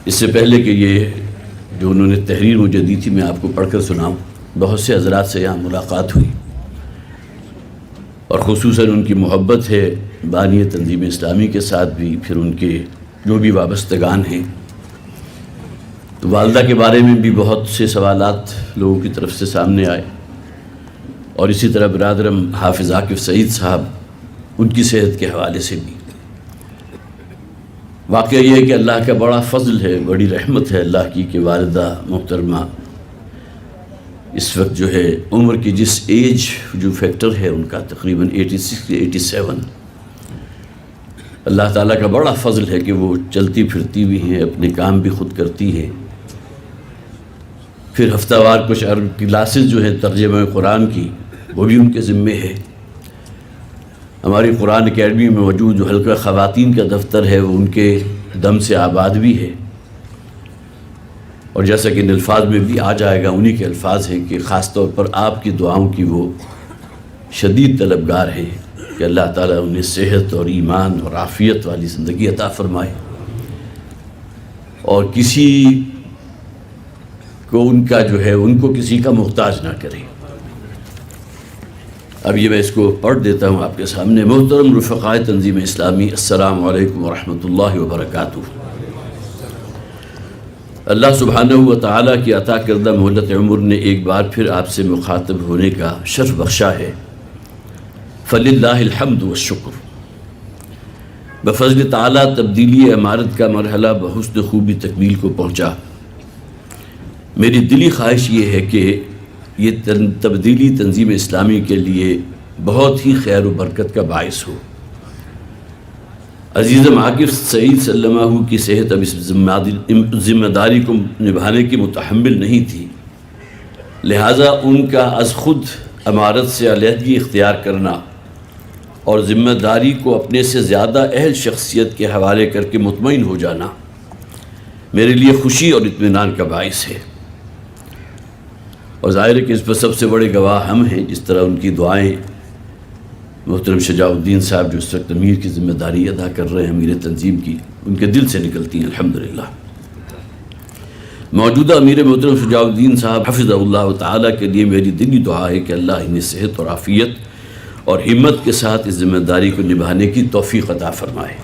اس سے پہلے کہ یہ جو انہوں نے تحریر مجھے دی تھی میں آپ کو پڑھ کر سناؤں، بہت سے حضرات سے یہاں ملاقات ہوئی اور خصوصاً ان کی محبت ہے بانی تنظیم اسلامی کے ساتھ بھی، پھر ان کے جو بھی وابستگان ہیں، تو والدہ کے بارے میں بھی بہت سے سوالات لوگوں کی طرف سے سامنے آئے، اور اسی طرح برادرم حافظ عاکف سعید صاحب ان کی صحت کے حوالے سے بھی۔ واقعہ یہ ہے کہ اللہ کا بڑا فضل ہے، بڑی رحمت ہے اللہ کی کہ والدہ محترمہ اس وقت جو ہے عمر کی جس ایج جو فیکٹر ہے ان کا تقریباً 86 87، اللہ تعالیٰ کا بڑا فضل ہے کہ وہ چلتی پھرتی بھی ہیں، اپنے کام بھی خود کرتی ہیں، پھر ہفتہ وار کچھ عرب کلاسز جو ہیں ترجمہ قرآن کی وہ بھی ان کے ذمے ہے۔ ہماری قرآن اکیڈمی میں موجود جو حلقہ خواتین کا دفتر ہے وہ ان کے دم سے آباد بھی ہے، اور جیسا کہ ان الفاظ میں بھی آ جائے گا، انہی کے الفاظ ہیں کہ خاص طور پر آپ کی دعاؤں کی وہ شدید طلبگار ہیں کہ اللہ تعالیٰ انہیں صحت اور ایمان اور عافیت والی زندگی عطا فرمائے، اور کسی کو ان کا جو ہے ان کو کسی کا محتاج نہ کرے۔ اب یہ میں اس کو پڑھ دیتا ہوں آپ کے سامنے۔ محترم رفقائے تنظیم اسلامی، السلام علیکم ورحمۃ اللہ وبرکاتہ۔ اللہ سبحانہ و تعالیٰ کی عطا کردہ مہلت عمر نے ایک بار پھر آپ سے مخاطب ہونے کا شرف بخشا ہے، فللہ الحمد والشکر۔ بفضل تعالیٰ تبدیلی عمارت کا مرحلہ بحسن خوبی تکمیل کو پہنچا۔ میری دلی خواہش یہ ہے کہ یہ تبدیلی تنظیم اسلامی کے لیے بہت ہی خیر و برکت کا باعث ہو۔ عزیزم عاکف سعید صلی اللہ علیہ وسلم کی صحت اب اس ذمہ داری کو نبھانے کی متحمل نہیں تھی، لہٰذا ان کا از خود عمارت سے علیحدگی اختیار کرنا اور ذمہ داری کو اپنے سے زیادہ اہل شخصیت کے حوالے کر کے مطمئن ہو جانا میرے لیے خوشی اور اطمینان کا باعث ہے، اور ظاہر ہے کہ اس پر سب سے بڑے گواہ ہم ہیں، جس طرح ان کی دعائیں محترم شجاع الدین صاحب جو اس وقت امیر کی ذمہ داری ادا کر رہے ہیں امیر تنظیم کی، ان کے دل سے نکلتی ہیں الحمدللہ۔ موجودہ امیر محترم شجاع الدین صاحب حفظہ اللہ تعالیٰ کے لیے میری دلی دعا ہے کہ اللہ انہیں صحت اور عافیت اور ہمت کے ساتھ اس ذمہ داری کو نبھانے کی توفیق عطا فرمائے۔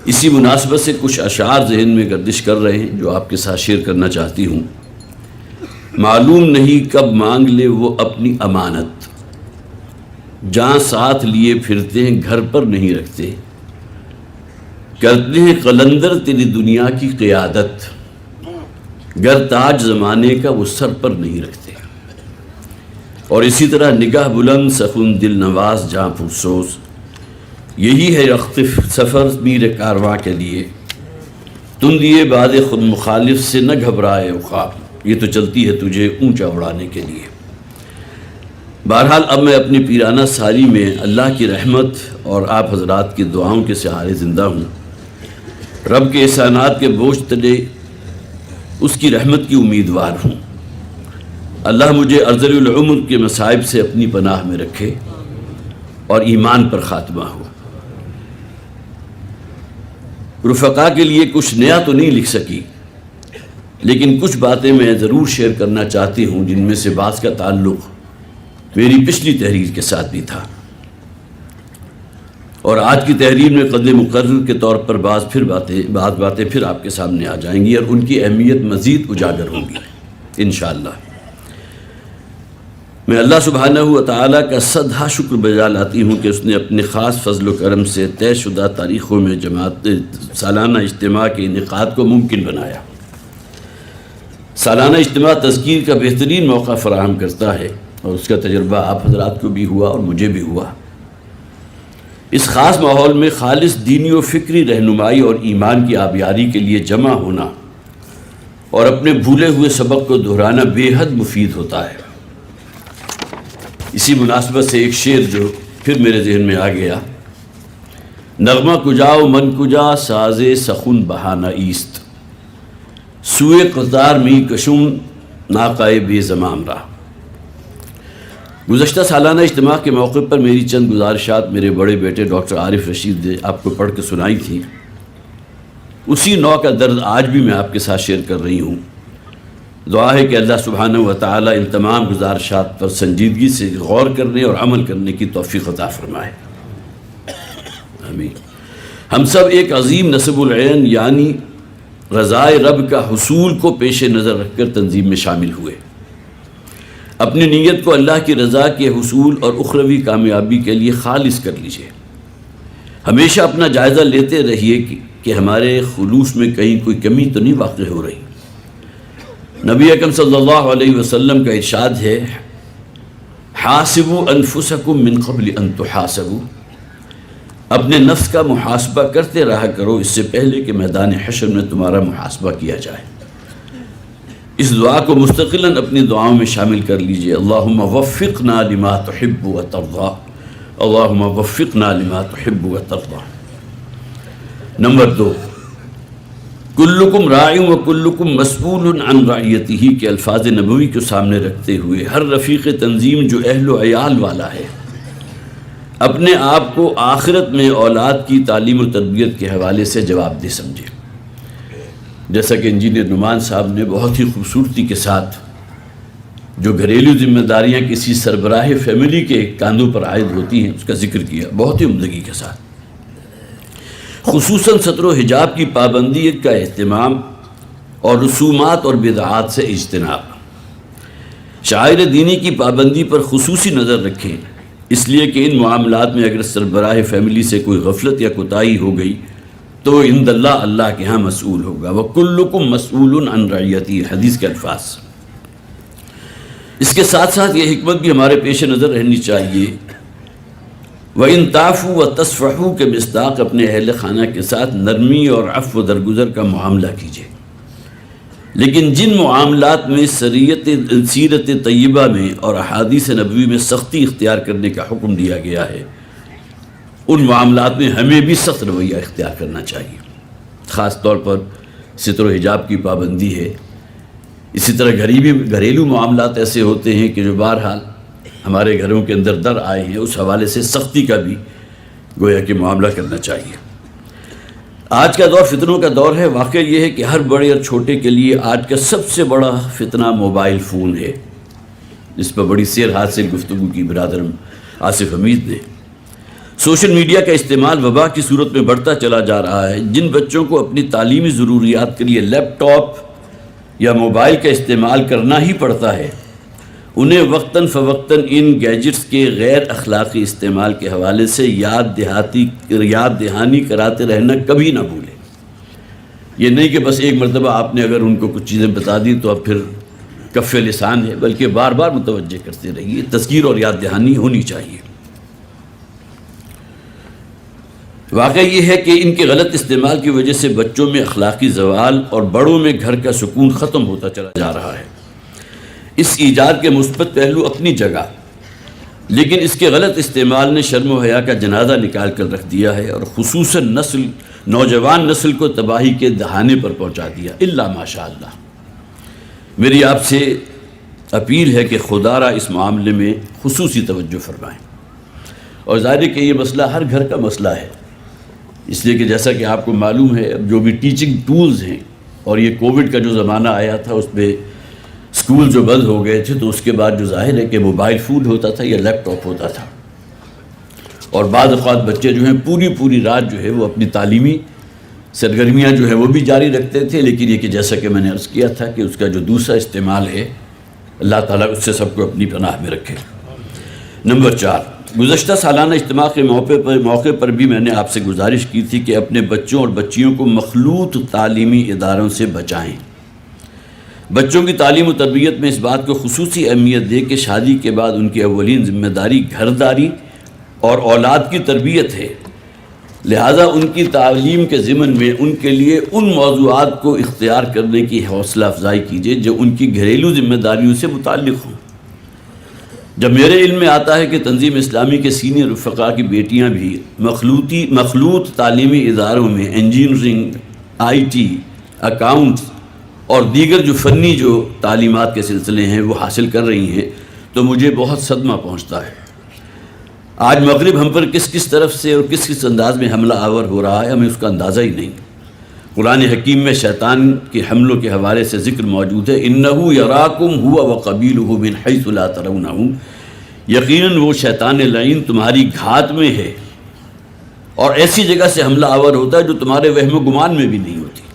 اسی مناسبت سے کچھ اشعار ذہن میں گردش کر رہے ہیں جو آپ کے ساتھ شیئر کرنا چاہتی ہوں۔ معلوم نہیں کب مانگ لے وہ اپنی امانت، جہاں ساتھ لیے پھرتے ہیں گھر پر نہیں رکھتے، کرتے ہیں قلندر تیری دنیا کی قیادت، گر تاج زمانے کا وہ سر پر نہیں رکھتے۔ اور اسی طرح نگاہ بلند سخن دل نواز جہاں پرسوز، یہی ہے رخت سفر میر کارواں کے لیے، تم دیے باد خود مخالف سے نہ گھبرائے خواب، یہ تو چلتی ہے تجھے اونچا اڑانے کے لیے۔ بہرحال اب میں اپنی پیرانہ ساری میں اللہ کی رحمت اور آپ حضرات کی دعاؤں کے سہارے زندہ ہوں۔ رب کے احسانات کے بوجھ تلے اس کی رحمت کی امیدوار ہوں۔ اللہ مجھے ارذل العمر کے مصائب سے اپنی پناہ میں رکھے اور ایمان پر خاتمہ ہو۔ رفقا کے لیے کچھ نیا تو نہیں لکھ سکی، لیکن کچھ باتیں میں ضرور شیئر کرنا چاہتی ہوں جن میں سے بعض کا تعلق میری پچھلی تحریر کے ساتھ بھی تھا، اور آج کی تحریر میں قدر مقرر کے طور پر بعض باتیں پھر آپ کے سامنے آ جائیں گی اور ان کی اہمیت مزید اجاگر ہوگی انشاءاللہ۔ میں اللہ سبحانہ و تعالیٰ کا صدہا شکر بجا لاتی ہوں کہ اس نے اپنے خاص فضل و کرم سے طے شدہ تاریخوں میں جماعت سالانہ اجتماع کے انعقاد کو ممکن بنایا۔ سالانہ اجتماع تذکیر کا بہترین موقع فراہم کرتا ہے، اور اس کا تجربہ آپ حضرات کو بھی ہوا اور مجھے بھی ہوا۔ اس خاص ماحول میں خالص دینی و فکری رہنمائی اور ایمان کی آبیاری کے لیے جمع ہونا اور اپنے بھولے ہوئے سبق کو دہرانا بے حد مفید ہوتا ہے۔ اسی مناسبت سے ایک شعر جو پھر میرے ذہن میں آ گیا، نغمہ کجا و من کجا ساز سخن بہانہ ایست، سوئے قطار می کشم ناقائے بے زمام راہ۔ گزشتہ سالانہ اجتماع کے موقع پر میری چند گزارشات میرے بڑے بیٹے ڈاکٹر عارف رشید نے آپ کو پڑھ کے سنائی تھی، اسی نوع کا درد آج بھی میں آپ کے ساتھ شیئر کر رہی ہوں۔ دعا ہے کہ اللہ سبحانہ و تعالی ان تمام گزارشات پر سنجیدگی سے غور کرنے اور عمل کرنے کی توفیق عطا فرمائے، آمین۔ ہم سب ایک عظیم نصب العین یعنی رضائے رب کا حصول کو پیش نظر رکھ کر تنظیم میں شامل ہوئے۔ اپنی نیت کو اللہ کی رضا کے حصول اور اخروی کامیابی کے لیے خالص کر لیجیے۔ ہمیشہ اپنا جائزہ لیتے رہیے کہ ہمارے خلوص میں کہیں کوئی کمی تو نہیں واقع ہو رہی۔ نبی اکرم صلی اللہ علیہ وسلم کا ارشاد ہے، حاسبوا انفسکم من قبل ان تحاسبوا، اپنے نفس کا محاسبہ کرتے رہا کرو اس سے پہلے کہ میدان حشر میں تمہارا محاسبہ کیا جائے۔ اس دعا کو مستقلاً اپنی دعاؤں میں شامل کر لیجئے۔ اللہم وفقنا لما تحب وترضى، اللہم وفقنا لما تحب وترضى۔ نمبر 2، کلکم راع وکلکم مسئول عن رعیتہ کے الفاظ نبوی کو سامنے رکھتے ہوئے ہر رفیق تنظیم جو اہل و عیال والا ہے اپنے آپ کو آخرت میں اولاد کی تعلیم و تربیت کے حوالے سے جواب دہ سمجھے۔ جیسا کہ انجینئر نعمان صاحب نے بہت ہی خوبصورتی کے ساتھ جو گھریلو ذمہ داریاں کسی سربراہ فیملی کے کاندھوں پر عائد ہوتی ہیں اس کا ذکر کیا، بہت ہی عمدگی کے ساتھ۔ خصوصاً ستر و حجاب کی پابندی کا اہتمام اور رسومات اور بدعات سے اجتناب۔ شعائر دینی کی پابندی پر خصوصی نظر رکھیں، اس لیے کہ ان معاملات میں اگر سربراہ فیملی سے کوئی غفلت یا کوتاہی ہو گئی تو عند اللہ، اللہ کے ہاں مسئول ہوگا۔ وَكُلُّكُمْ مَسْئُولٌ عَنْ رَعِيَّتِهِ، حدیث کے الفاظ۔ اس کے ساتھ ساتھ یہ حکمت بھی ہمارے پیش نظر رہنی چاہیے، وَإِن تَعْفُوا وَتَصْفَحُوا کے مصداق اپنے اہل خانہ کے ساتھ نرمی اور عفو درگزر کا معاملہ کیجیے۔ لیکن جن معاملات میں سیرت طیبہ میں اور احادیث نبوی میں سختی اختیار کرنے کا حکم دیا گیا ہے ان معاملات میں ہمیں بھی سخت رویہ اختیار کرنا چاہیے۔ خاص طور پر ستر و حجاب کی پابندی ہے۔ اسی طرح گھریلو معاملات ایسے ہوتے ہیں کہ جو بہرحال ہمارے گھروں کے اندر در آئے ہیں، اس حوالے سے سختی کا بھی گویا کہ معاملہ کرنا چاہیے۔ آج کا دور فتنوں کا دور ہے۔ واقعہ یہ ہے کہ ہر بڑے اور چھوٹے کے لیے آج کا سب سے بڑا فتنہ موبائل فون ہے۔ اس پر بڑی سیر حاصل گفتگو کی برادر آصف حمید نے۔ سوشل میڈیا کا استعمال وبا کی صورت میں بڑھتا چلا جا رہا ہے۔ جن بچوں کو اپنی تعلیمی ضروریات کے لیے لیپ ٹاپ یا موبائل کا استعمال کرنا ہی پڑتا ہے، انہیں وقتاً فوقتاً ان گیجٹس کے غیر اخلاقی استعمال کے حوالے سے یاد دہانی کراتے رہنا کبھی نہ بھولیں۔ یہ نہیں کہ بس ایک مرتبہ آپ نے اگر ان کو کچھ چیزیں بتا دی تو اب پھر کف لسان ہے، بلکہ بار بار متوجہ کرتے رہیے۔ تذکیر اور یاد دہانی ہونی چاہیے۔ واقعہ یہ ہے کہ ان کے غلط استعمال کی وجہ سے بچوں میں اخلاقی زوال اور بڑوں میں گھر کا سکون ختم ہوتا چلا جا رہا ہے۔ اس ایجاد کے مثبت پہلو اپنی جگہ، لیکن اس کے غلط استعمال نے شرم و حیا کا جنازہ نکال کر رکھ دیا ہے اور خصوصاً نوجوان نسل کو تباہی کے دہانے پر پہنچا دیا، الا ماشاء اللہ۔ میری آپ سے اپیل ہے کہ خدا را اس معاملے میں خصوصی توجہ فرمائیں، اور ظاہر ہے کہ یہ مسئلہ ہر گھر کا مسئلہ ہے، اس لیے کہ جیسا کہ آپ کو معلوم ہے اب جو بھی ٹیچنگ ٹولز ہیں، اور یہ کووڈ کا جو زمانہ آیا تھا اس میں اسکول جو بند ہو گئے تھے تو اس کے بعد جو ظاہر ہے کہ موبائل فون ہوتا تھا یا لیپ ٹاپ ہوتا تھا، اور بعض اوقات بچے جو ہیں پوری رات جو ہے وہ اپنی تعلیمی سرگرمیاں جو ہے وہ بھی جاری رکھتے تھے، لیکن یہ کہ جیسا کہ میں نے عرض کیا تھا کہ اس کا جو دوسرا استعمال ہے اللہ تعالیٰ اس سے سب کو اپنی پناہ میں رکھے۔ نمبر 4، گزشتہ سالانہ اجتماع کے موقع پر بھی میں نے آپ سے گزارش کی تھی کہ اپنے بچوں اور بچیوں کو مخلوط تعلیمی اداروں سے بچائیں۔ بچوں کی تعلیم و تربیت میں اس بات کو خصوصی اہمیت دے کہ شادی کے بعد ان کی اولین ذمہ داری گھرداری اور اولاد کی تربیت ہے، لہٰذا ان کی تعلیم کے ضمن میں ان کے لیے ان موضوعات کو اختیار کرنے کی حوصلہ افزائی کیجیے جو ان کی گھریلو ذمہ داریوں سے متعلق ہوں۔ جب میرے علم میں آتا ہے کہ تنظیم اسلامی کے سینئر رفقا کی بیٹیاں بھی مخلوط تعلیمی اداروں میں انجینئرنگ، آئی ٹی، اکاؤنٹس اور دیگر جو فنی جو تعلیمات کے سلسلے ہیں وہ حاصل کر رہی ہیں تو مجھے بہت صدمہ پہنچتا ہے۔ آج مغرب ہم پر کس طرف سے اور کس انداز میں حملہ آور ہو رہا ہے ہمیں اس کا اندازہ ہی نہیں۔ قرآن حکیم میں شیطان کے حملوں کے حوالے سے ذکر موجود ہے، اِنَّهُ يَرَاكُمْ هُوَ وَقَبِيلُهُ مِنْ حَيْثُ لَا تَرَوْنَهُمْ، یقیناً وہ شیطان لعین تمہاری گھات میں ہے اور ایسی جگہ سے حملہ آور ہوتا ہے جو تمہارے وہم و گمان میں بھی نہیں ہوتی۔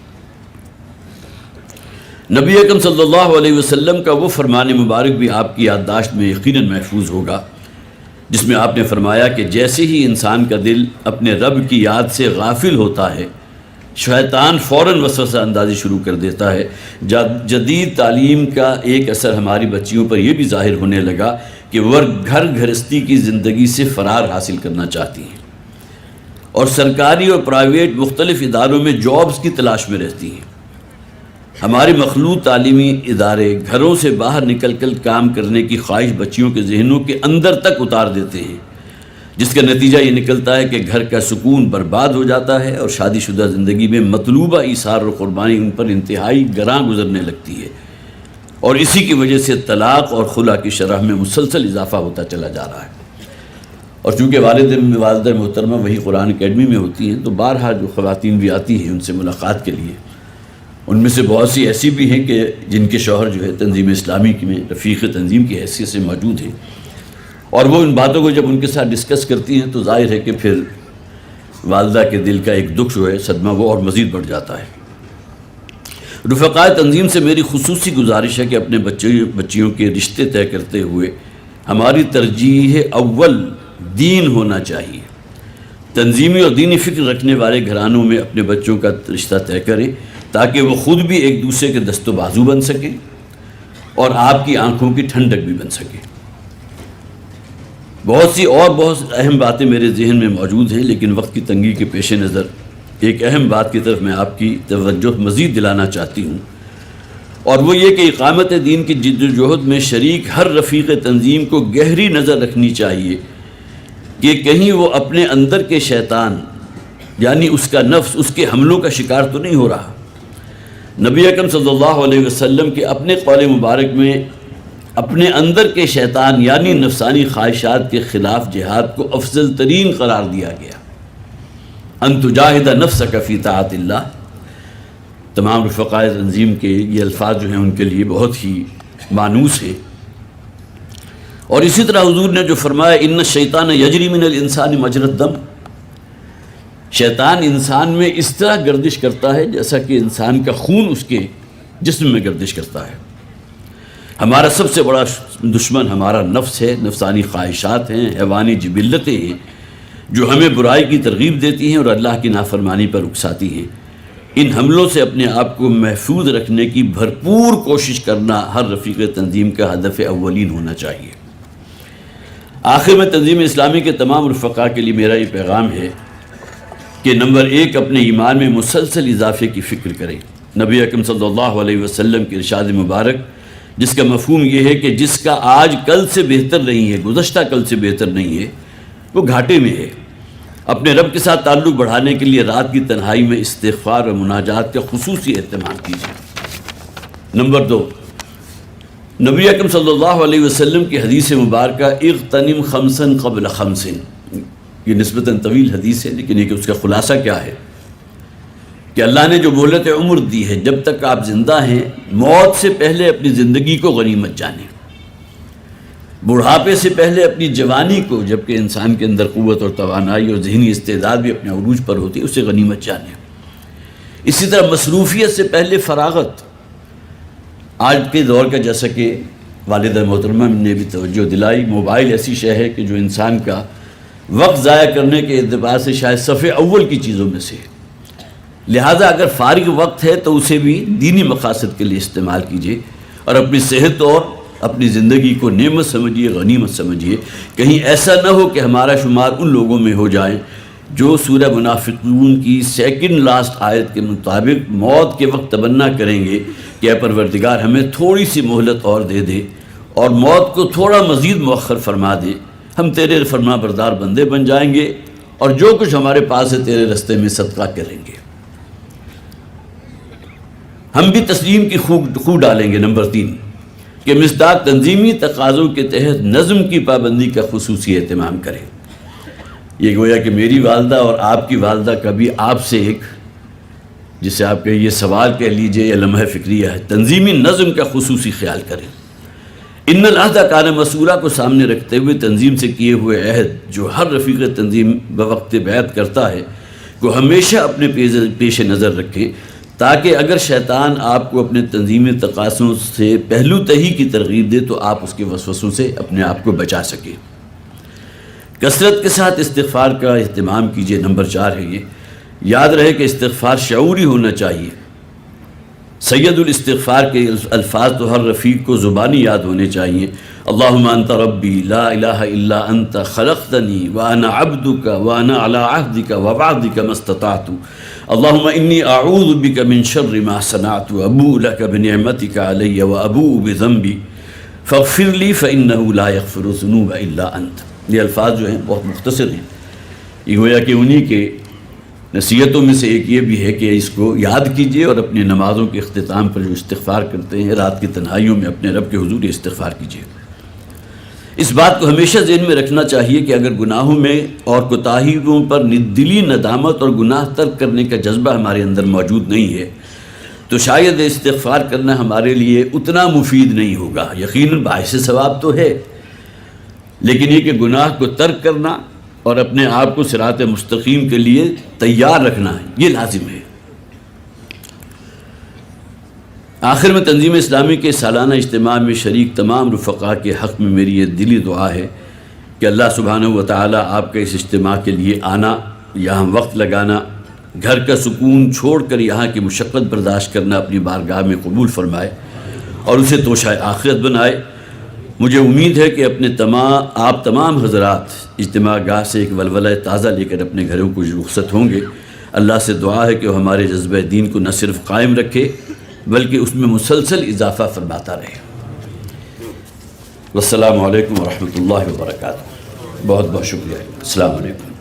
نبی اکرم صلی اللہ علیہ وسلم کا وہ فرمان مبارک بھی آپ کی یادداشت میں یقیناً محفوظ ہوگا، جس میں آپ نے فرمایا کہ جیسے ہی انسان کا دل اپنے رب کی یاد سے غافل ہوتا ہے، شیطان فوراً وسوسہ اندازی شروع کر دیتا ہے۔ جدید تعلیم کا ایک اثر ہماری بچیوں پر یہ بھی ظاہر ہونے لگا کہ وہ گھر گھرستی کی زندگی سے فرار حاصل کرنا چاہتی ہیں اور سرکاری اور پرائیویٹ مختلف اداروں میں جابز کی تلاش میں رہتی ہیں۔ ہمارے مخلوط تعلیمی ادارے گھروں سے باہر نکل کر کام کرنے کی خواہش بچیوں کے ذہنوں کے اندر تک اتار دیتے ہیں، جس کا نتیجہ یہ نکلتا ہے کہ گھر کا سکون برباد ہو جاتا ہے اور شادی شدہ زندگی میں مطلوبہ ایثار اور قربانی ان پر انتہائی گراں گزرنے لگتی ہے، اور اسی کی وجہ سے طلاق اور خلا کی شرح میں مسلسل اضافہ ہوتا چلا جا رہا ہے۔ اور چونکہ والدہ محترمہ وہی قرآن اکیڈمی میں ہوتی ہیں، تو بارہا جو خواتین بھی آتی ہیں ان سے ملاقات کے لیے، ان میں سے بہت سی ایسی بھی ہیں کہ جن کے شوہر جو ہے تنظیم اسلامی میں رفیق تنظیم کی حیثیت سے موجود ہیں، اور وہ ان باتوں کو جب ان کے ساتھ ڈسکس کرتی ہیں تو ظاہر ہے کہ پھر والدہ کے دل کا ایک دکھ جو ہے، صدمہ، وہ اور مزید بڑھ جاتا ہے۔ رفقائے تنظیم سے میری خصوصی گزارش ہے کہ اپنے بچیوں کے رشتے طے کرتے ہوئے ہماری ترجیح اول دین ہونا چاہیے۔ تنظیمی اور دینی فکر رکھنے والے گھرانوں میں اپنے بچوں کا رشتہ طے کریں تاکہ وہ خود بھی ایک دوسرے کے دست و بازو بن سکیں اور آپ کی آنکھوں کی ٹھنڈک بھی بن سکیں۔ بہت اہم باتیں میرے ذہن میں موجود ہیں، لیکن وقت کی تنگی کے پیش نظر ایک اہم بات کی طرف میں آپ کی توجہ مزید دلانا چاہتی ہوں، اور وہ یہ کہ اقامت دین کی جد و جہد میں شریک ہر رفیق تنظیم کو گہری نظر رکھنی چاہیے کہ کہیں وہ اپنے اندر کے شیطان یعنی اس کا نفس اس کے حملوں کا شکار تو نہیں ہو رہا۔ نبی اکرم صلی اللہ علیہ وسلم کے اپنے قول مبارک میں اپنے اندر کے شیطان یعنی نفسانی خواہشات کے خلاف جہاد کو افضل ترین قرار دیا گیا۔ ان تجاہد نفسک فی طاعت اللہ۔ تمام رفقائے تنظیم کے یہ الفاظ جو ہیں ان کے لیے بہت ہی مانوس ہیں، اور اسی طرح حضور نے جو فرمایا ان الشیطان یجری من الانسان مجری الدم، شیطان انسان میں اس طرح گردش کرتا ہے جیسا کہ انسان کا خون اس کے جسم میں گردش کرتا ہے۔ ہمارا سب سے بڑا دشمن ہمارا نفس ہے، نفسانی خواہشات ہیں، حیوانی جبلتیں ہیں جو ہمیں برائی کی ترغیب دیتی ہیں اور اللہ کی نافرمانی پر اکساتی ہیں۔ ان حملوں سے اپنے آپ کو محفوظ رکھنے کی بھرپور کوشش کرنا ہر رفیق تنظیم کا ہدف اولین ہونا چاہیے۔ آخر میں تنظیم اسلامی کے تمام رفقاء کے لیے میرا یہ پیغام ہے کہ نمبر 1، اپنے ایمان میں مسلسل اضافے کی فکر کریں۔ نبی اکرم صلی اللہ علیہ وسلم کے ارشاد مبارک جس کا مفہوم یہ ہے کہ جس کا آج کل سے بہتر نہیں ہے، گزشتہ کل سے بہتر نہیں ہے، وہ گھاٹے میں ہے۔ اپنے رب کے ساتھ تعلق بڑھانے کے لیے رات کی تنہائی میں استغفار اور مناجات کا خصوصی اہتمام کیجیے۔ نمبر 2، نبی اکرم صلی اللہ علیہ وسلم کی حدیث مبارکہ اغتنم خمسا قبل خمس، یہ نسبتاً طویل حدیث ہے، لیکن یہ کہ اس کا خلاصہ کیا ہے کہ اللہ نے جو مہلت عمر دی ہے، جب تک آپ زندہ ہیں موت سے پہلے اپنی زندگی کو غنیمت جانیں، بڑھاپے سے پہلے اپنی جوانی کو، جبکہ انسان کے اندر قوت اور توانائی اور ذہنی استعداد بھی اپنے عروج پر ہوتی ہے، اسے غنیمت جانیں۔ اسی طرح مصروفیت سے پہلے فراغت۔ آج کے دور کا جیسا کہ والدہ محترمہ نے بھی توجہ دلائی، موبائل ایسی شے ہے کہ جو انسان کا وقت ضائع کرنے کے اعتبار سے شاید صف اول کی چیزوں میں سے ہے، لہٰذا اگر فارغ وقت ہے تو اسے بھی دینی مقاصد کے لیے استعمال کیجیے اور اپنی صحت اور اپنی زندگی کو نعمت سمجھیے، غنیمت سمجھیے۔ کہیں ایسا نہ ہو کہ ہمارا شمار ان لوگوں میں ہو جائیں جو سورہ منافقون کی سیکنڈ لاسٹ آیت کے مطابق موت کے وقت تمنا کریں گے کہ اے پروردگار ہمیں تھوڑی سی مہلت اور دے دے اور موت کو تھوڑا مزید مؤخر فرما دے، ہم تیرے فرما بردار بندے بن جائیں گے اور جو کچھ ہمارے پاس ہے تیرے رستے میں صدقہ کریں گے، ہم بھی تسلیم کی خو ڈالیں گے۔ نمبر 3 کہ مصداق تنظیمی تقاضوں کے تحت نظم کی پابندی کا خصوصی اہتمام کریں۔ یہ گویا کہ میری والدہ اور آپ کی والدہ کا بھی آپ سے ایک جسے آپ کے یہ سوال کہہ لیجئے یا لمحہ فکریہ ہے، تنظیمی نظم کا خصوصی خیال کریں۔ ان العہد کان مسئولہ کو سامنے رکھتے ہوئے تنظیم سے کیے ہوئے عہد جو ہر رفیق تنظیم بوقت بیعت کرتا ہے کو ہمیشہ اپنے پیش نظر رکھیں، تاکہ اگر شیطان آپ کو اپنے تنظیمی تقاصوں سے پہلو تہی کی ترغیب دے تو آپ اس کے وسوسوں سے اپنے آپ کو بچا سکیں۔ کثرت کے ساتھ استغفار کا اہتمام کیجیے۔ نمبر 4 ہے یہ، یاد رہے کہ استغفار شعوری ہونا چاہیے۔ سید الاستغفار کے الفاظ تو ہر رفیق کو زبانی یاد ہونے چاہیے۔ اللہم انت ربی لا الہ الا انت خلقتنی وانا عبدک وانا علی عہدک ووعدک ما استطعت اللہم انی اعوذ بک من شر ما صنعت ابوء لک بنعمتک علی وابوء بذنبی فاغفر لی فانہ لا یغفر الذنوب الا انت۔ یہ الفاظ جو ہیں بہت مختصر ہیں، یہ گویا کہ انہی کے نصیحتوں میں سے ایک یہ بھی ہے کہ اس کو یاد کیجئے اور اپنی نمازوں کے اختتام پر جو استغفار کرتے ہیں رات کی تنہائیوں میں اپنے رب کے حضور یہ استغفار کیجئے۔ اس بات کو ہمیشہ ذہن میں رکھنا چاہیے کہ اگر گناہوں میں اور کوتاہیوں پر دلی ندامت اور گناہ ترک کرنے کا جذبہ ہمارے اندر موجود نہیں ہے تو شاید استغفار کرنا ہمارے لیے اتنا مفید نہیں ہوگا۔ یقیناً باعث ثواب تو ہے، لیکن یہ کہ گناہ کو ترک کرنا اور اپنے آپ کو صراط مستقیم کے لیے تیار رکھنا ہے، یہ لازم ہے۔ آخر میں تنظیم اسلامی کے سالانہ اجتماع میں شریک تمام رفقاء کے حق میں میری یہ دلی دعا ہے کہ اللہ سبحانہ و تعالیٰ آپ کے اس اجتماع کے لیے آنا، یہاں وقت لگانا، گھر کا سکون چھوڑ کر یہاں کی مشقت برداشت کرنا اپنی بارگاہ میں قبول فرمائے اور اسے توشہ آخرت بنائے۔ مجھے امید ہے کہ آپ تمام حضرات اجتماع گاہ سے ایک ولولہ تازہ لے کر اپنے گھروں کو رخصت ہوں گے۔ اللہ سے دعا ہے کہ وہ ہمارے جذبہ دین کو نہ صرف قائم رکھے بلکہ اس میں مسلسل اضافہ فرماتا رہے۔ والسلام علیکم ورحمۃ اللہ وبرکاتہ۔ بہت بہت شکریہ۔ السلام علیکم۔